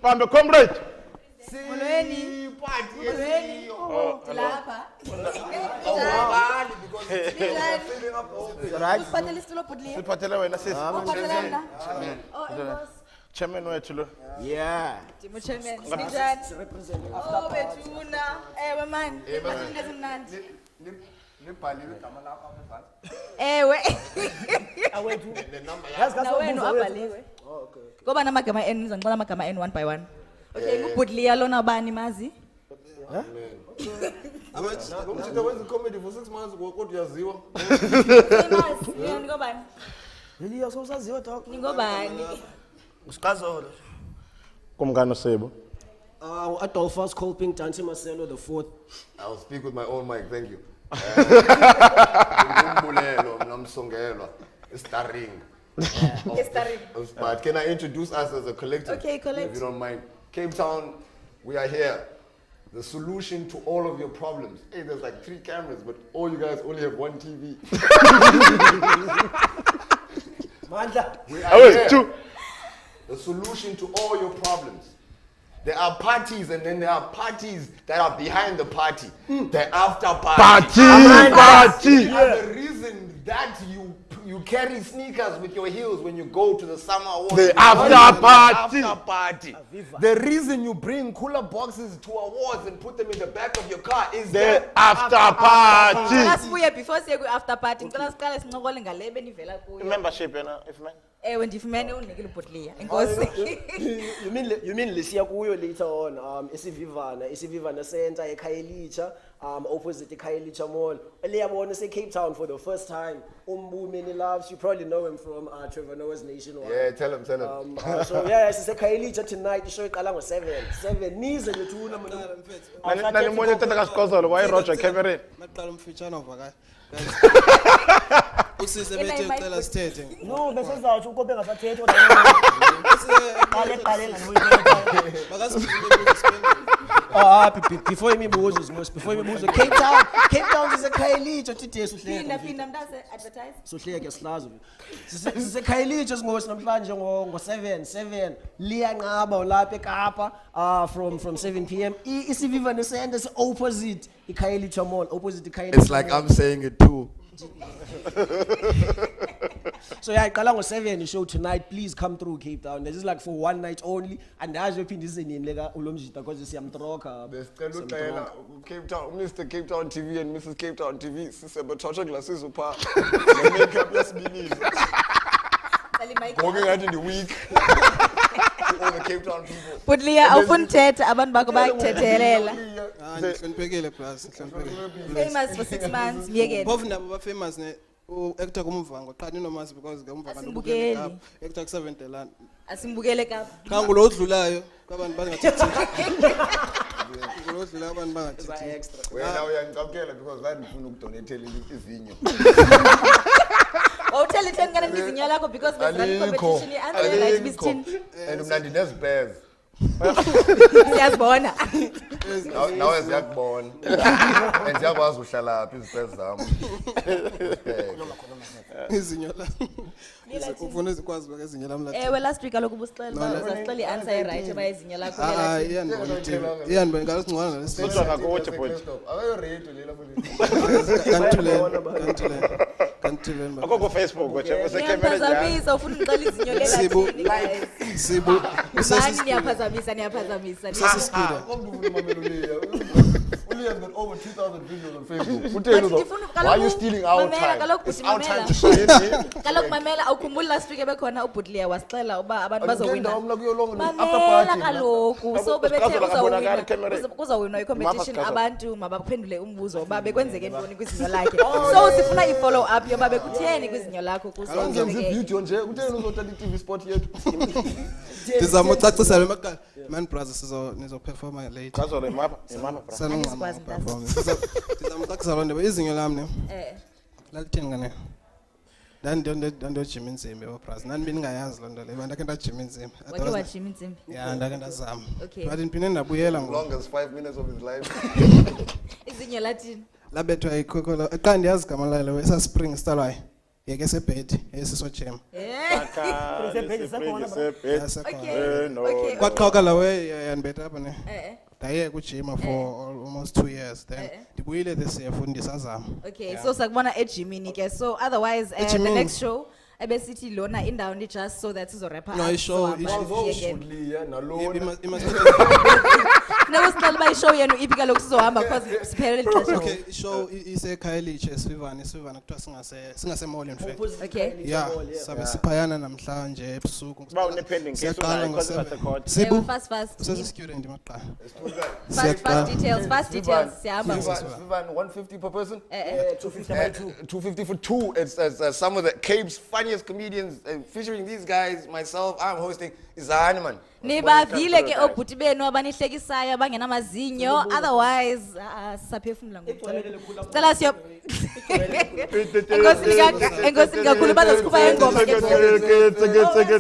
Pambe comrade. Molweni. Molweni. Dilapha. Usiphathele isitulo bhudliya. Siphathele wena sisi. Uphathelana. Oh, inkosi. Chairman wethu lo. Yeah. Ndimo chairman. Sinjani? Oh, bethuna. Ewe man. Izinto ezimnandi. Libhaliwe igama lakho apha phansi. Ewe. Awethu. Nawenu abhaliwe. Oh, okay. Ngoba namagama N ngizongixola amagama N one by one. Okay, ngubhudliya lona bani mazi? Umthetho wenza comedy for 6 months kodwa uyaziwa. Mazi, mina ngobani? Liliya sosaziwa dog. Ngobani? Usikazolo. Kumngano Sebo. Adolphus Colping Dante Marcelo the 4th. I will speak with my own mic, thank you. Umbulelo nomsongelwa starring. But can I introduce us as a collective? Okay, collective. If you don't mind. Cape Town, we are here. The solution to all of your problems. Hey, there's like 3 cameras, but all you guys only have 1 TV. Mandla. We are here. The solution to all your problems. There are parties and then there are parties that are behind the party. The after party. Party. And the reason that you carry sneakers with your heels when you go to the summer awards. The after party. After party. The reason you bring cooler boxes to awards and put them in the back of your car is The after party. Lasibuye before siye ku after party. Ngicela siqale sinqokole ngale benivela kuyo. Membership yena if man. Ewe ndifumene unikile ubhudliya. Inkosi. You mean lisiya kuyo later on isivivana center eKhayelitsha opposite eKhayelitsha Mall. Eliyabona se Cape Town for the first time. Umbu many loves, you probably know him from Trevor Noah's Nationwide. Yeah, tell him. So yeah, it's eKhayelitsha tonight. Show iqala ngo7 nize lethuna mina mfethu. Nani mmoja tata kaSikhosolo why Roger Cameron. Maqala umfitshana ovaka. Usise bethe ucela sithethe. No, besizawuthi ukope engasathethi kodwa qale before imibuzo zimos before imibuzo Cape Town is eKhayelitsha today sohleka Phinda mntase advertise. sohleka sihlazo siseKhayelitsha singosi namhlanje ngo7 liyanqaba lapha eKapa from 7 p.m. Isivivane center is opposite eKhayelitsha Mall opposite eKhayelitsha. It's like I'm saying it too. So yeah, iqala ngo7 show tonight. Please come through Cape Town. This is like for one night only, and as you phinde izinini leka ulomjita because siyamtroka. Besicela uxela Cape Town, Mr. Cape Town TV and Mrs. Cape Town TV sisebethotsha glasses upha. Le makeup yasibilile. Ngoke ngathi ndi week. All the Cape Town people. Bhudliya awufuni thetha abantu bakho bakuthethelela. Ngihloniphekile plus, ngihloniphekile. Famous for 6 months miyekele. Both nabo ba famous ne actor kumvango qani nomazi because ngemva Asimbukeli. kanobukela actor ku7 Asimbukele Kapa. kangulo odlulayo kwabantu bangathethi. Lo odlulayo abantu bangathethi. Wena uyangicamkela because la ndifuna ukudonatela izinyo. Awuthele theni kana izinyo lakho because bese competition i-answer right Miss And mna ndinezipears. Siyazibona. Nawe ziyakubona. And ziyakwazi uhlala phi izipears zami. Izinyo la. Ufuna ukwazi baka izinyo lami la. Ewe last week kaloku busixela uzasixela i-answer right abayizinyo lakho. Iyani ngasingcwana nalesi. Kodwa ngakuthi bhuti. Akayo radio lela futhi. Kanthuleni. Akukho Facebook wathi useCameron njalo. Ngiyaphazamisa ufuna uqala izinyo lelathini guys. Sibu. Bani niyaphazamisa. Sesisikile. Uli has got over 2,000 videos on Facebook. Why are you stealing our time? It's our time to shine. Kaloku mamela awukhumbuli last week ebekhona uBhudliya wasixela uba abantu bazowina. After Mamela party. kaloku so bebethe Kazolakabonakala eCameron. kuzawinwa i-competition Mama, abantu mabaphendule umbuzo uba bekwenzeke ntoni kwizinyo lakhe. So sifuna i-follow up yoba bekutheni kwizinyo lakho Angenzi video nje kutheni uzothatha i-TV spot yethu. ndizama ucacisela emaqala man brothers nizoperforma late Kazolo imapha bra. sanungama perform ndizama ucacisela loo nto izinyo lam ne lalithini ngane ndandiyojima inzimbi bros nani bendingayazi loo nto leyo ndakhe ndajima inzimbi Wake wajima inzimbi. ya ndakhe ndazama Okay. but ndiphinde ndabuyela ngoku Longest 5 minutes of his life. Izinyo lathini. labethwa ikhokholo xa ndiyazi igama layo esaspring stalwayo yeke sebhedi esisojema Okay. No. Okay. kwaqhawuka lawe yandibetha apha ne Eh. ndayeka ujima for almost 2 years then ndibuyile this year futhi ndisazama Okay, so sakubona ejimini ke. So otherwise the Ejimini. next show ebesithi lona indawo ndi just so that sizo-wrap up. No, ishow- So, ishow- hamba again. Liya nalona. Funeka usiqale uba ishow yenu iphi kaloku sizohamba because siphelele ixesha. okay ishow isekhayelitshe esivivane kuthiwa singasemall in fact Okay. ya sabe siphayana namhlanje ebusuku Ba une-pending case Siyaqala unayo, because ngo-7. ungasekhoda. Sibu Fast. usesistudent maqala Fast details. Siyahamba. Vivan, 150 per person? 250 by 2. 250 for two. It's some of the Cape's funniest comedians, featuring these guys, myself, I'm hosting. It's Animan. Nibavile ke obhuti benu abanihlekisayo abangenamazinyo otherwise sisaphefumula ngoku. Cela siyo. Enkosini kakhulu bazasikhupha ingoma ke. Tseke.